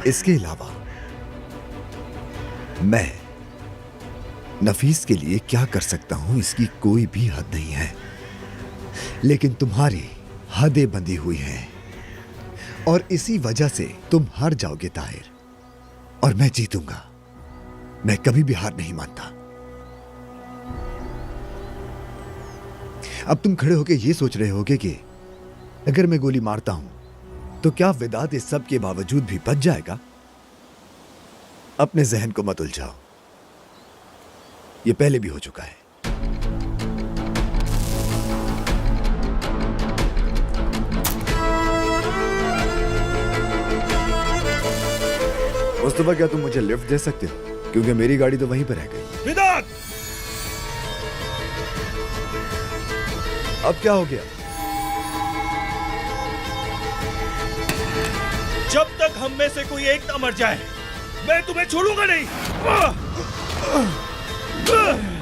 इसके अलावा मैं नफीस के लिए क्या कर सकता हूं, इसकी कोई भी हद नहीं है। लेकिन तुम्हारी हदें बंधी हुई हैं और इसी वजह से तुम हार जाओगे ताहिर, और मैं जीतूंगा। मैं कभी भी हार नहीं मानता। अब तुम खड़े होके ये सोच रहे होगे कि अगर मैं गोली मारता हूं तो क्या विदात इस सब के बावजूद भी बच जाएगा? अपने जहन को मत उलझाओ, ये पहले भी हो चुका है। मुस्तफा, क्या तुम मुझे लिफ्ट दे सकते हो? क्योंकि मेरी गाड़ी तो वहीं पर रह गई। विदात! अब क्या हो गया? जब तक हम में से कोई एक ना मर जाए, मैं तुम्हें छोड़ूंगा नहीं।